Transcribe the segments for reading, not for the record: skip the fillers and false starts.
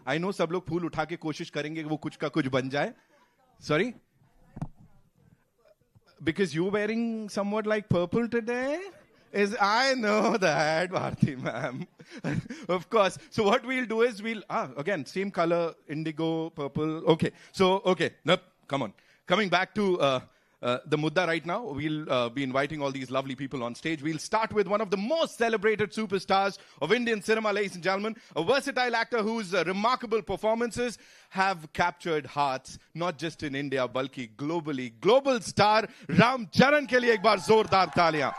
I know सब लोग फूल उठा के कोशिश करेंगे कि वो कुछ का कुछ बन जाए. Sorry? Because you wearing somewhat like purple today? I know that, Bharti ma'am. Of course. So what we'll do is again, same color, indigo, purple. Okay. So, okay. Nope. Come on. Coming back to the Mudda right now, we'll be inviting all these lovely people on stage. We'll start with one of the most celebrated superstars of Indian cinema, ladies and gentlemen. A versatile actor whose remarkable performances have captured hearts, not just in India, balki globally. Global star Ram Charan ke liye ek baar zordar taaliyan.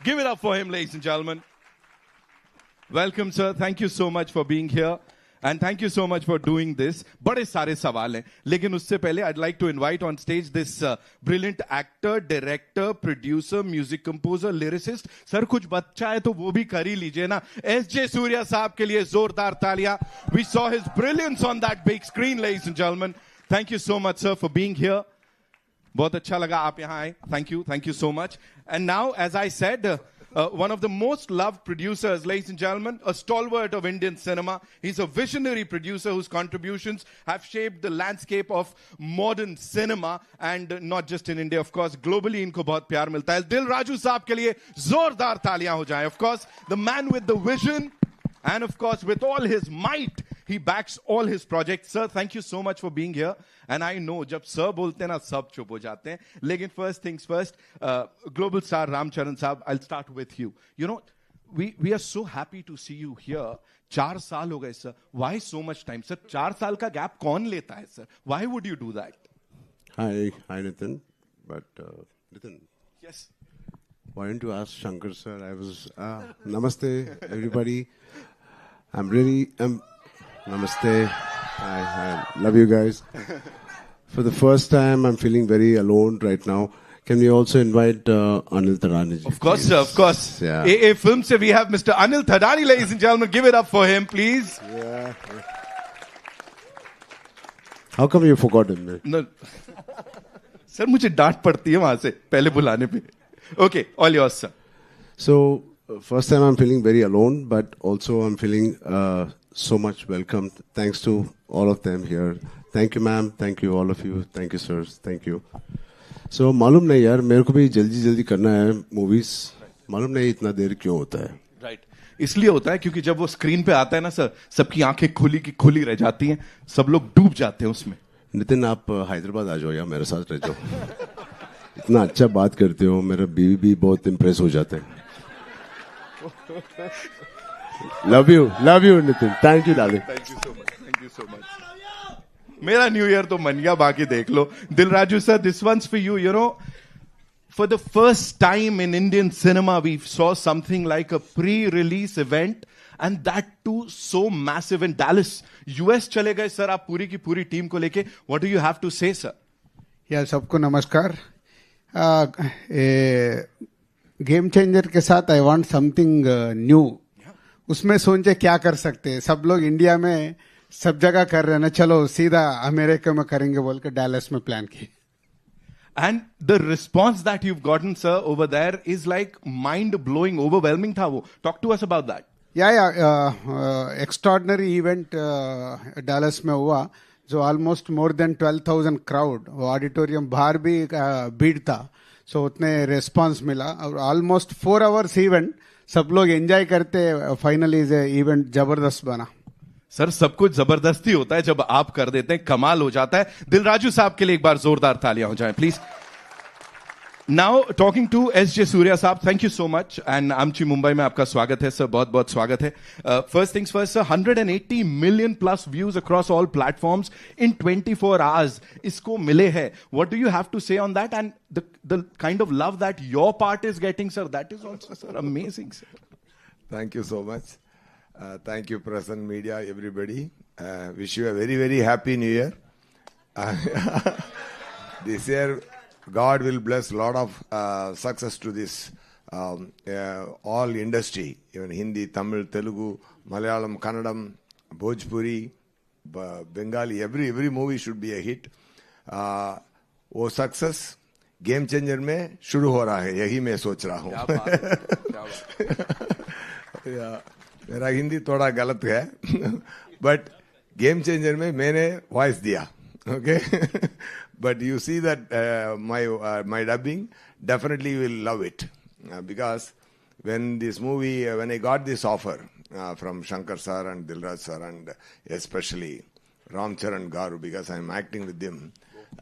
Give it up for him, ladies and gentlemen. Welcome, sir. Thank you so much for being here. And thank you so much for doing this. बड़े सारे सवाल हैं, लेकिन उससे पहले I'd like to invite on stage this brilliant actor, director, producer, music composer, lyricist. Sir कुछ बच्चा है तो वो भी कर ही लीजिए ना. S.J. Surya साहब के लिए जोरदार तालियां. We saw his brilliance on that big screen, ladies and gentlemen. Thank you so much, sir, for being here. बहुत अच्छा लगा आप यहाँ आए. Thank you so much. And now, as I said, one of the most loved producers, ladies and gentlemen, a stalwart of Indian cinema. He's a visionary producer whose contributions have shaped the landscape of modern cinema, and not just in India, of course, globally इनको बहुत प्यार मिलता है. दिल राजू साहब के लिए जोरदार तालियां हो जाएं. Of course, the man with the vision, and of course, with all his might, he backs all his projects. Sir, thank you so much for being here. And I know, जब sir बोलते हैं ना, सब चुप हो जाते हैं. लेकिन first things first, global star Ram Charan साहब, I'll start with you. You know, we are so happy to see you here. 4 साल हो गए, sir. Why so much time, sir? 4 साल का gap कौन लेता है, sir? Why would you do that? Hi, Nitin. But Nitin. Yes. Why don't you ask Shankar, sir? Namaste, everybody. Namaste. I love you guys. For the first time, I'm feeling very alone right now. Can we also invite Anil Thadani? Of course, sir, of course. Yeah. AA Film se we have Mr. Anil Thadani, ladies and gentlemen. Give it up for him, please. Yeah. How come you forgot him? No. Sir, मुझे डांट पड़ती है वहां से पहले बुलाने पे. Okay, all yours, sir. So, first time I'm feeling very alone, but also I'm feeling so much welcome. Thanks to all of them here. Thank you, ma'am. Thank you, all of you. Thank you, sirs. Thank you. So, मालूम नहीं यार, मेरे को भी जल्दी करना है movies. मालूम नहीं इतना देर क्यों होता है. Right. इसलिए होता है क्योंकि जब वो स्क्रीन पे आता है ना सर, सबकी आंखें खुली की खुली रह जाती हैं, सब लोग डूब जाते हैं उसमें. नितिन, आप हैदराबाद आ जाओ या मेरे साथ रह जाओ. इतना अच्छा बात करते हो, मेरा बीवी भी बहुत इम्प्रेस हो जाते हैं. Love you, Nitin. Thank you, darling. Thank you so much. मेरा न्यू ईयर तो मन गया, बाकी देख लो. दिल Raju sir, this one's for you. You know, for the first time in Indian cinema, we saw something like a pre-release event, and that too so massive in Dallas. US चले गए sir, आप पूरी की पूरी टीम को लेके. What do you have to say, sir? या सबको नमस्कार. गेम चेंजर के साथ आई वांट समथिंग न्यू. उसमें सोचे क्या कर सकते हैं. सब लोग इंडिया में सब जगह कर रहे हैं ना, चलो सीधा अमेरिका में करेंगे बोल के डैलस में प्लान की. And the response that you've gotten, sir, over there is like mind-blowing, overwhelming था वो. Talk to us about that. Extraordinary event Dallas में हुआ, जो ऑलमोस्ट मोर देन 12,000 क्राउड. वो ऑडिटोरियम बाहर भी भीड़ था. सो उतने रेस्पॉन्स मिला और ऑलमोस्ट 4 आवर्स इवेंट. सब लोग एंजॉय करते. फाइनली इवेंट जबरदस्त बना. सर, सब कुछ जबरदस्ती होता है, जब आप कर देते हैं कमाल हो जाता है. दिल राजू साहब के लिए एक बार जोरदार तालियां हो जाएं, please. Now talking to S.J. Surya साहब, thank you so much. And आमची मुंबई में आपका स्वागत है सर, बहुत बहुत स्वागत है. First things first sir, 180 million plus views across all platforms in 24 hours इसको मिले हैं. What do you have to say on that, and the kind of love that your part is getting, sir, that is also sir amazing, sir. Thank you so much. Thank you, press and media, everybody. Wish you a very, very happy New Year. This year, God will bless a lot of success to this all industry, even Hindi, Tamil, Telugu, Malayalam, Kannadam, Bhojpuri, Bengali. Every movie should be a hit. वो success game changer में शुरू हो रहा है, यही मैं सोच रहा हूँ. मेरा हिंदी थोड़ा गलत है, बट गेम चेंजर में मैंने वॉइस दिया, okay? But you see that my dubbing, definitely you will love it, because when this movie, when I got this offer from Shankar sir and Dilraj sir and especially Ram Charan Garu, because I'm acting with them,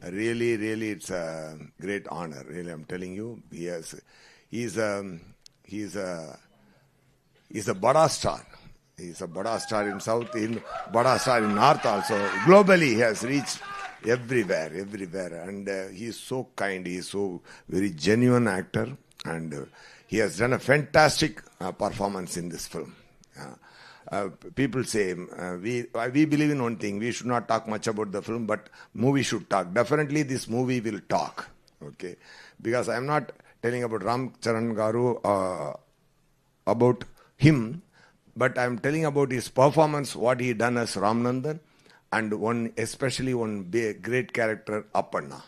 really it's a great honor. Really, I'm telling you, he's a bada star. He's a bada star in South, in bada star in North also. Globally, he has reached everywhere, and he is so kind. He is so very genuine actor, and he has done a fantastic performance in this film. People say we believe in one thing: we should not talk much about the film, but movie should talk. Definitely, this movie will talk. Okay, because I am not telling about Ram Charan Garu about him, but I am telling about his performance, what he done as Ramanandan. And especially one big, great character, Appanna.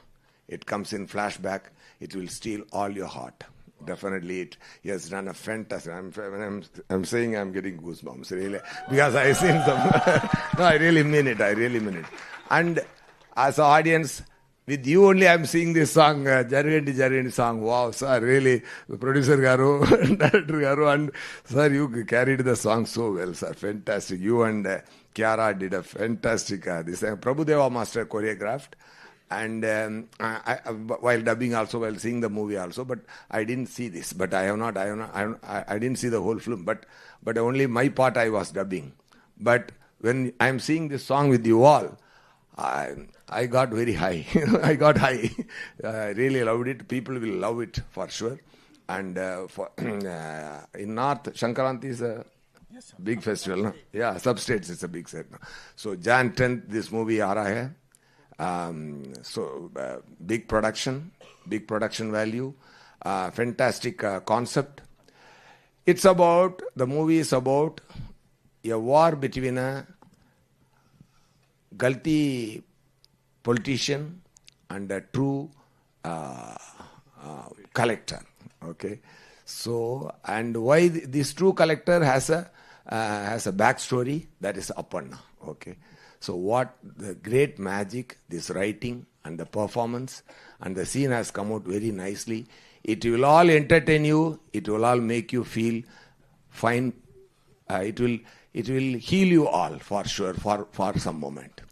It comes in flashback. It will steal all your heart. Definitely, he has done a fantastic. When I'm saying, I'm getting goosebumps, really, because I've seen some. No, I really mean it. And as an audience, with you only, I'm seeing this song, Jarvendi song. Wow, sir, really, the producer Garu, director Garu, and sir, you carried the song so well, sir. Fantastic. You and Kiara did a fantastic. This Prabhudeva Master choreographed, and while dubbing also, while seeing the movie also. But I didn't see this. But I didn't see the whole film. But only my part I was dubbing. But when I'm seeing this song with you all, I got very high. I got high. I really loved it. People will love it for sure. And in North, Shankaranti is a big festival. No? Yeah, substates it's a big set. No? So Jan 10th, this movie aa raha hai. So big production value, fantastic concept. The movie is about a war between a Galti politician and a true collector. Okay, so and why this true collector has a backstory, that is Appanna. Okay, so what the great magic, this writing and the performance and the scene has come out very nicely. It will all entertain you. It will all make you feel fine. It will heal you all for sure for some moment.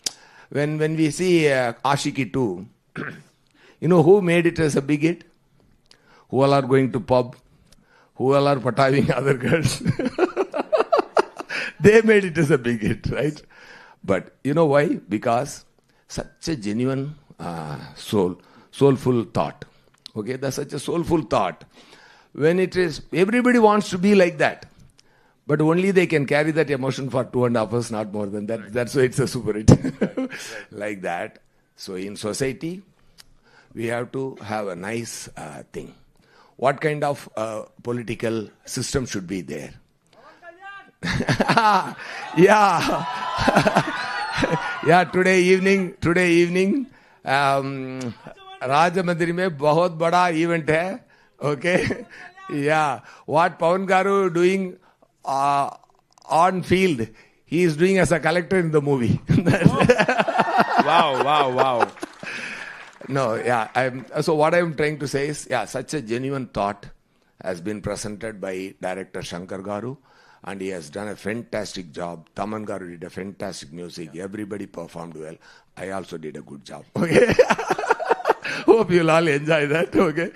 When we see Ashiki 2, you know who made it as a big hit? Who all are going to pub? Who all are pataving other girls? They made it as a big hit, right? But you know why? Because such a genuine soulful thought. Okay, that's such a soulful thought. When it is, everybody wants to be like that. But only they can carry that emotion for 2.5 hours, not more than that. That's why it's a super hit. Like that. So in society, we have to have a nice thing. What kind of political system should be there? Yeah. Yeah, today evening, Rajamandri में बहुत बड़ा event है. Okay. Yeah. What Pawan Garu doing on field, he is doing as a collector in the movie. Wow. No, yeah. So what I'm trying to say is, such a genuine thought has been presented by director Shankar Garu, and he has done a fantastic job. Taman Garu did a fantastic music. Everybody performed well. I also did a good job. Okay. Hope you'll all enjoy that. Okay.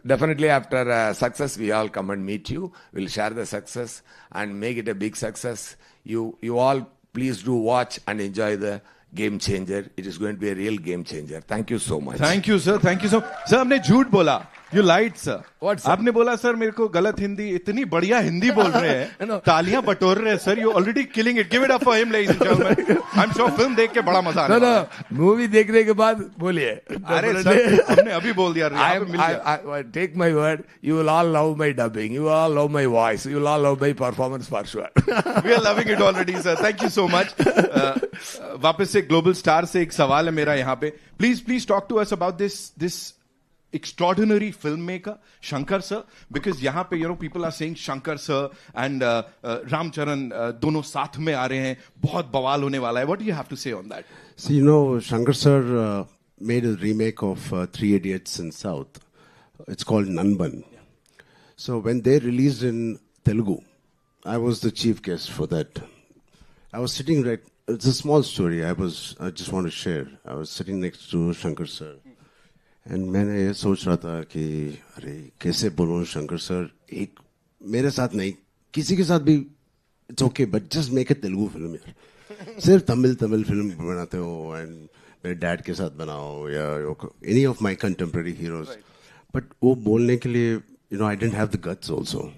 Definitely after success, we all come and meet you. We'll share the success and make it a big success. You all please do watch and enjoy the Game Changer. It is going to be a real game changer. Thank you so much. Thank you, sir. Thank you so much. Sir, आपने झूठ बोला. You lied, sir. What, sir? आपने बोला sir मेरे को गलत हिंदी, इतनी बढ़िया हिंदी बोल रहे हैं. No. तालियां बटोर रहे हैं, sir. You already killing it. Give it up for him, ladies and gentlemen. I'm sure film देख के बड़ा मजा आने वाला है. No. Movie देखने के बाद बोलिए. अरे सर, हमने अभी बोल दिया. I take my word. You will all love my dubbing. You will all love my voice. You will all love my performance for sure. We are loving it already, sir. Thank you so much. वापस से global star से एक सवाल है मेरा यहाँ पे. Please talk to us about this extraordinary filmmaker, Shankar sir, because यहाँ पे people are saying Shankar sir and Ramcharan दोनों साथ में आ रहे हैं, बहुत बवाल होने वाला है. What do you have to say on that? See, Shankar sir made a remake of Three Idiots in South. It's called Nanban. Yeah. So when they released in Telugu, I was the chief guest for that. I was sitting it's a small story I just want to share. I was sitting next to Shankar sir. And मैंने ये सोच रहा था कि अरे कैसे बोलूं Shankar sir एक मेरे साथ नहीं किसी के साथ भी it's okay but just make a Telugu film यार सिर्फ तमिल फिल्म बनाते हो एंड मेरे डैड के साथ बनाओ या any of my contemporary heroes but वो बोलने के लिए I didn't have the guts also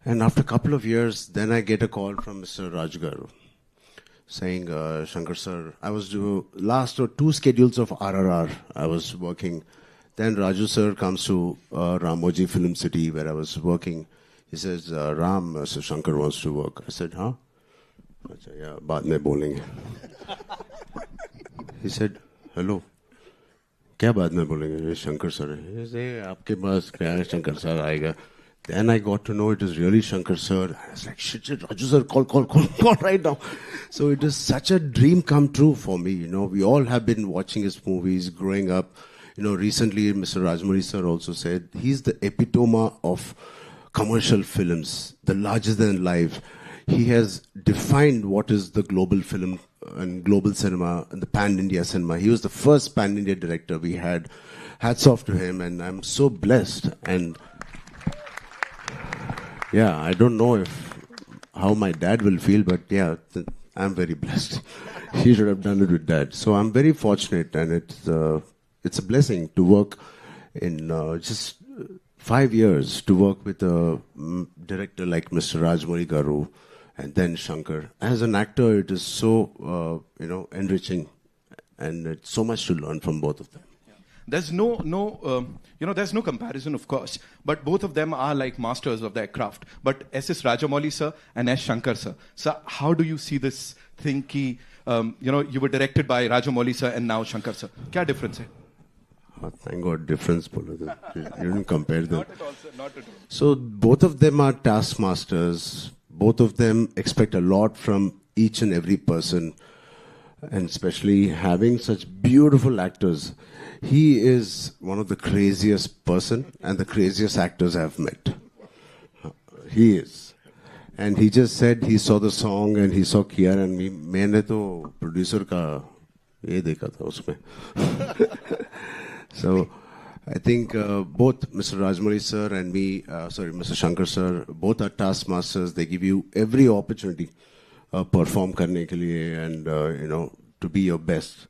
and after couple of years then I get a call from mister Rajgaru saying, Shankar sir, I was last 2 schedules of RRR I was working. Then Raju sir comes to Ramoji Film City where I was working. He says, Ram, Sir Shankar wants to work. I said, huh? I said, yeah, baad mein bolenge. He said, hello. क्या बाद में बोलेंगे Shankar sir है आपके पास क्या है Shankar sir आएगा. Then I got to know it is really Shankar sir. I was like, shit, Raju sir, call right now. So it is such a dream come true for me. We all have been watching his movies growing up. Recently Mr. Rajmouli sir also said he's the epitome of commercial films, the larger than life. He has defined what is the global film and global cinema and the pan-India cinema. He was the first pan-India director we had. Hats off to him, and I'm so blessed. And yeah, I don't know how my dad will feel, but yeah, I'm very blessed. He should have done it with dad. So I'm very fortunate, and it's a blessing to work in just 5 years to work with a director like Mr. Rajmouli Garu and then Shankar. As an actor, it is so enriching, and it's so much to learn from both of them. There's there's no comparison, of course, but both of them are like masters of their craft. But S.S. Rajamouli sir and S. Shankar sir. Sir, how do you see this thing ki, you were directed by Rajamouli sir and now Shankar sir? Kya difference hai? Oh, thank God, difference. You didn't compare them. Not at all, sir. Not at all. So both of them are taskmasters. Both of them expect a lot from each and every person. And especially having such beautiful actors. He is one of the craziest person and the craziest actors I've met. He is. And he just said he saw the song and he saw Kiara and me. मैंने तो producer का ये देखा था उसमें. So I think both Mr. Rajmouli sir and me, Mr. Shankar sir, both are taskmasters. They give you every opportunity perform करने के लिए and to be your best.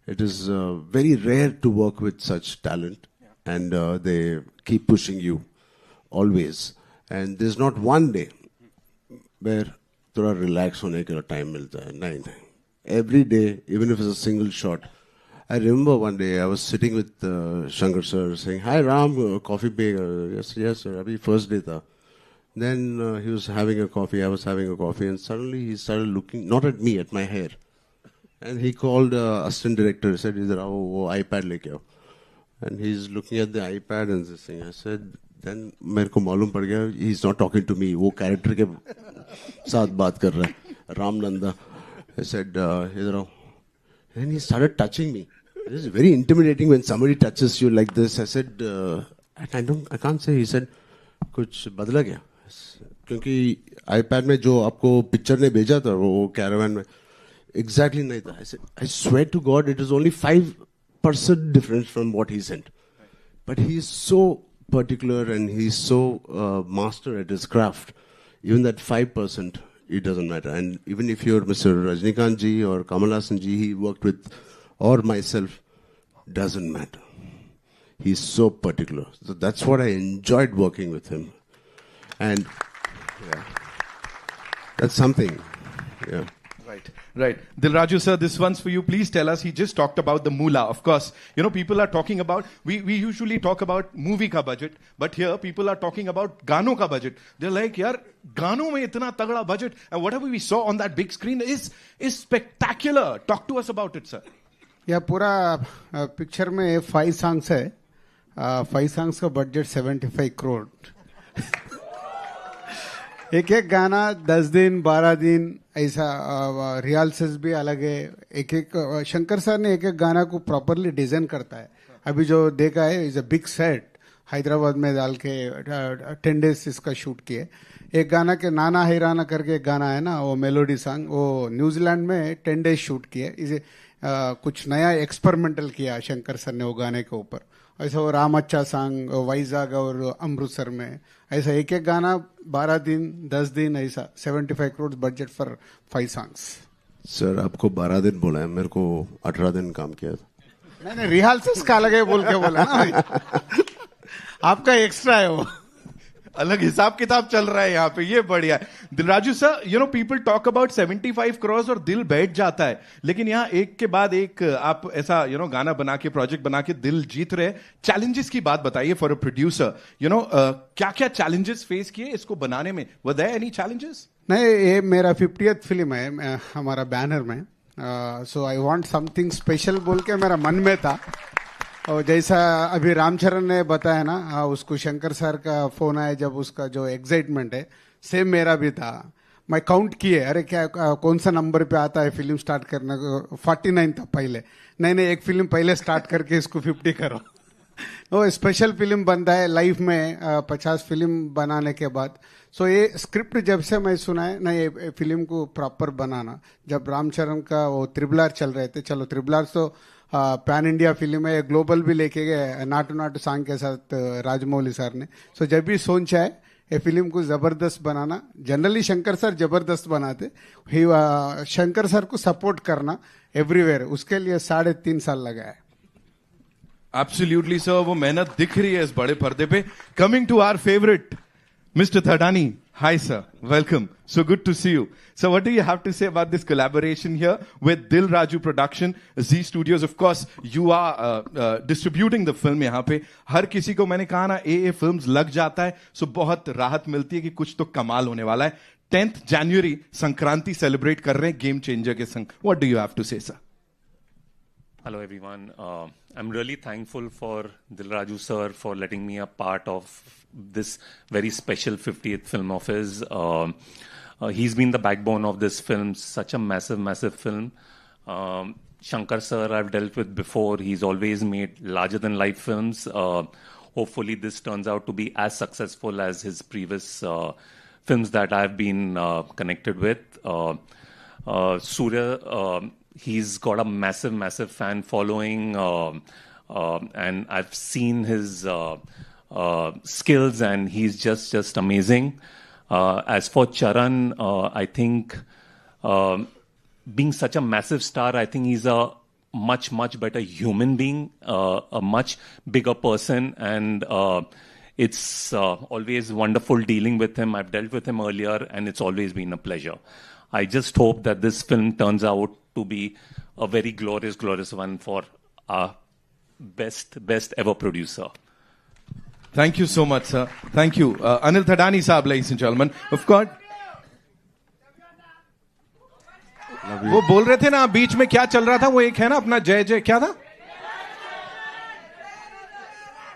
It is very rare to work with such talent, and they keep pushing you always. And there's not one day where थोड़ा relax होने के लिए time मिलता है. नहीं. Every day, even if it's a single shot. I remember one day I was sitting with Shankar sir saying, "Hi Ram, coffee पे yes sir. अभी first day था." Then he was having a coffee. I was having a coffee, and suddenly he started looking not at me, at my hair. And he called assistant director. He said, "Idhar aao, wo iPad leke aao." And he's looking at the iPad and this thing. I said, then मेरे को मालूम पड़ गया he's not talking to me. वो character के साथ बात कर रहा है. Ram Nanda. I said, "Idhar aao." And he started touching me. It is very intimidating when somebody touches you like this. I said, I can't say. He said, कुछ बदला क्या? क्योंकि iPad में जो आपको पिक्चर ने भेजा था वो कैरावान में exactly नहीं था. I said, I swear to God, it is only 5% difference from what he sent. But he is so particular and he's so master at his craft. Even that 5%, it doesn't matter. And even if you're Mr. Rajnikant ji or Kamal Haasan ji, he worked with, or myself, doesn't matter. He's so particular. So that's what I enjoyed working with him. And yeah, that's something. Yeah. Right. Dilraju sir, this one's for you. Please tell us, he just talked about the moolah. Of course, people are talking about, we usually talk about movie ka budget, but here people are talking about gano ka budget. They're like, yaar, gano mein itna tagda budget, and whatever we saw on that big screen is spectacular. Talk to us about it, sir. Yeah, पूरा picture में 5 songs है. 5 songs का budget 75 crore. एक एक गाना 10 दिन 12 दिन ऐसा रिहर्सल्स भी अलग है. एक एक शंकर सर ने एक एक गाना को प्रॉपरली डिजाइन करता है. अभी जो देखा है is a big set Hyderabad में डाल के 10 डेज इसका शूट किए. एक गाना के नाना हैराना करके एक गाना है ना, वो मेलोडी सॉन्ग, वो न्यूजीलैंड में 10 डेज शूट किए. इसे कुछ नया एक्सपेरिमेंटल किया शंकर सर ने वो गाने के ऊपर. ऐसा वो राम अच्छा सॉन्ग वाइजाग और अमृतसर में ऐसा एक एक गाना 12 दिन 10 दिन ऐसा 75 crore budget for 5 songs. Sir आपको 12 दिन बोला है, मेरे को 18 दिन काम किया था. मैंने रिहर्सल्स का अलग है बोल के बोला ना. आपका एक्स्ट्रा है वो. अलग हिसाब किताब चल रहा है यहाँ पे, ये बढ़िया है. Dil Raju sir, you know people talk about 75 crore और दिल बैठ जाता है, लेकिन यहाँ एक के बाद एक आप ऐसा गाना बना के प्रोजेक्ट बना के दिल जीत रहे. चैलेंजेस की बात बताइए फॉर अ प्रोड्यूसर. क्या क्या चैलेंजेस फेस किए इसको बनाने में? Were there any challenges? नहीं, ये मेरा 50th फिल्म है हमारा बैनर में. So I want something special बोल के मेरा मन में था. और जैसा अभी रामचरण ने बताया ना, उसको शंकर सर का फोन आया जब, उसका जो एक्साइटमेंट है सेम मेरा भी था. मैं काउंट किए, अरे क्या कौन सा नंबर पे आता है फिल्म स्टार्ट करने को. 49 था पहले. नहीं एक फिल्म पहले स्टार्ट करके इसको 50 करो. वो स्पेशल फिल्म बनता है लाइफ में 50 फिल्म बनाने के बाद. सो ये स्क्रिप्ट जब से मैं सुना है ना, ये फिल्म को प्रॉपर बनाना. जब रामचरण का वो RRR चल रहे थे, चलो RRR तो पैन इंडिया फिल्म है, ग्लोबल भी लेके गए नाटू नाटू सॉन्ग के साथ राजमौली सर ने. सो जब भी सोचा है ये फिल्म को जबरदस्त बनाना. जनरली शंकर सर जबरदस्त बनाते, शंकर सर को सपोर्ट करना एवरीवेयर, उसके लिए 3.5 साल लगा है. एब्सोल्युटली सर, वो मेहनत दिख रही है इस बड़े पर्दे पे. Coming to our favourite Mr. Thadani. Hi sir, welcome. So good to see you. So what do you have to say about this collaboration here with Dil Raju Production, Z Studios? Of course, you are distributing the film यहाँ पे. हर किसी को मैंने कहा ना, ये films लग जाता है, so बहुत राहत मिलती है कि कुछ तो कमाल होने वाला है. 10th January संक्रांति सेलिब्रेट कर रहे हैं गेम चेंजर के संग. What do you have to say, sir? Hello everyone. I'm really thankful for Dil Raju sir for letting me a part of this very special 50th film of his. He's been the backbone of this film, such a massive film. Shankar sir I've dealt with before. He's always made larger than life films. Hopefully this turns out to be as successful as his previous films that I've been connected with. Surya, he's got a massive fan following, and I've seen his skills, and he's just amazing. As for Charan, I think being such a massive star, I think he's a much better human being, a much bigger person, and it's always wonderful dealing with him. I've dealt with him earlier, and it's always been a pleasure. I just hope that this film turns out to be a very glorious one for our best ever producer. Thank you so much, sir. Thank you. Anil Thadani saab, ladies and gentlemen. Of course. वो बोल रहे थे ना बीच में क्या चल रहा था, वो एक है ना अपना जय जय, क्या था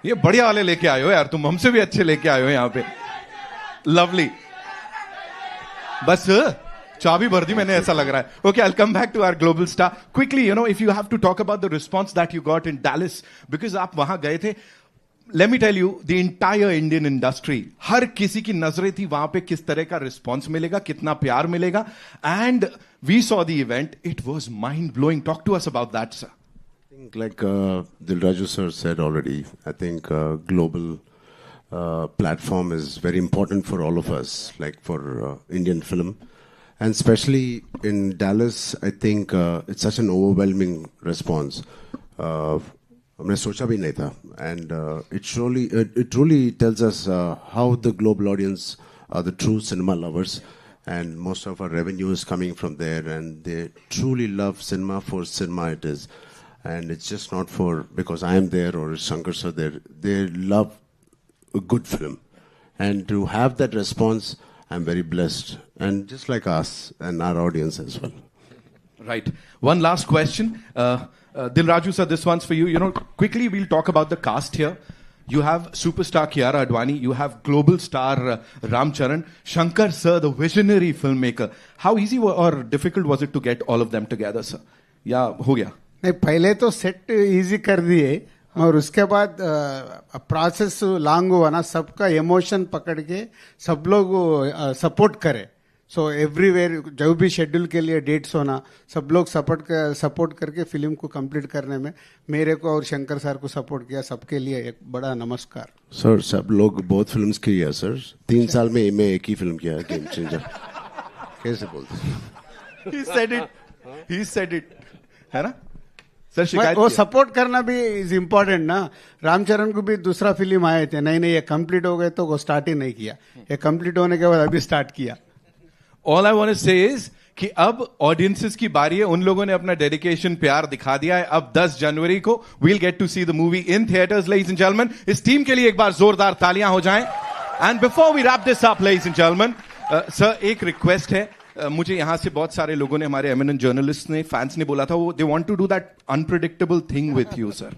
ये? बढ़िया वाले लेके आए हो यार, तुम हमसे भी अच्छे लेके आए हो यहाँ पे. लवली. बस चाबी भर दी मैंने, ऐसा लग रहा है. Okay, I'll come back to our global star. Quickly, if you have to talk about the response that you got in Dallas, because आप वहां गए थे. Let me tell you, the entire Indian industry, हर किसी की नजरें थी वहां पे किस तरह का रिस्पॉन्स मिलेगा, कितना प्यार मिलेगा. And we saw the event. It was mind-blowing. Talk to us about that, sir. I think like Dil Raju sir said already, I think global platform is very important for all of us, like for Indian film. And especially in Dallas, I think it's such an overwhelming response. हमने सोचा भी नहीं था, and it truly tells us how the global audience are the true cinema lovers, and most of our revenue is coming from there, and they truly love cinema for cinema it is, and it's just not for because I am there or Shankar sir there. They love a good film, and to have that response, I'm very blessed, and just like us and our audience as well. Right. One last question. Dil Raju sir, this one's for you. Quickly we'll talk about the cast here. You have superstar Kiara Advani. You have global star Ram Charan. Shankar sir, the visionary filmmaker. How easy or difficult was it to get all of them together, sir? या हो गया? नहीं, पहले तो set easy कर दिए और उसके बाद प्रोसेस लॉन्ग हुआ ना, सबका इमोशन पकड़ के सब लोग सपोर्ट करे. सो एवरीवेयर जो भी शेड्यूल के लिए डेट्स होना, सब लोग सपोर्ट करके फिल्म को कंप्लीट करने में मेरे को और शंकर सर को सपोर्ट किया. सबके लिए एक बड़ा नमस्कार. सर सब लोग बहुत फिल्म्स किया सर. 3 साल में मैं एक ही फिल्म किया, गेम चेंजर. कैसे बोलते? He said it. है ना सर? शिकायत वो सपोर्ट करना भी इज इम्पोर्टेंट ना. रामचरण को भी दूसरा फिल्म आए थे, नहीं ये कंप्लीट हो गए तो वो स्टार्ट ही नहीं किया. ये कंप्लीट होने के बाद अभी स्टार्ट किया. All I want to say is कि अब ऑडियंसेस की बारी है. उन लोगों ने अपना डेडिकेशन प्यार दिखा दिया है. अब 10 जनवरी को we'll get to see the movie in theaters, ladies and gentlemen. इस टीम के लिए एक बार जोरदार तालियां हो जाएं. And before we wrap this up, ladies and gentlemen, sir एक रिक्वेस्ट है. मुझे यहां से बहुत सारे लोगों ने, हमारे एमिनेंट जर्नलिस्ट ने, फैंस ने बोला था वो they want to do that unpredictable thing with you sir.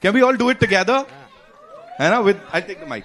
Can we all do it together? है ना? With I take the mic.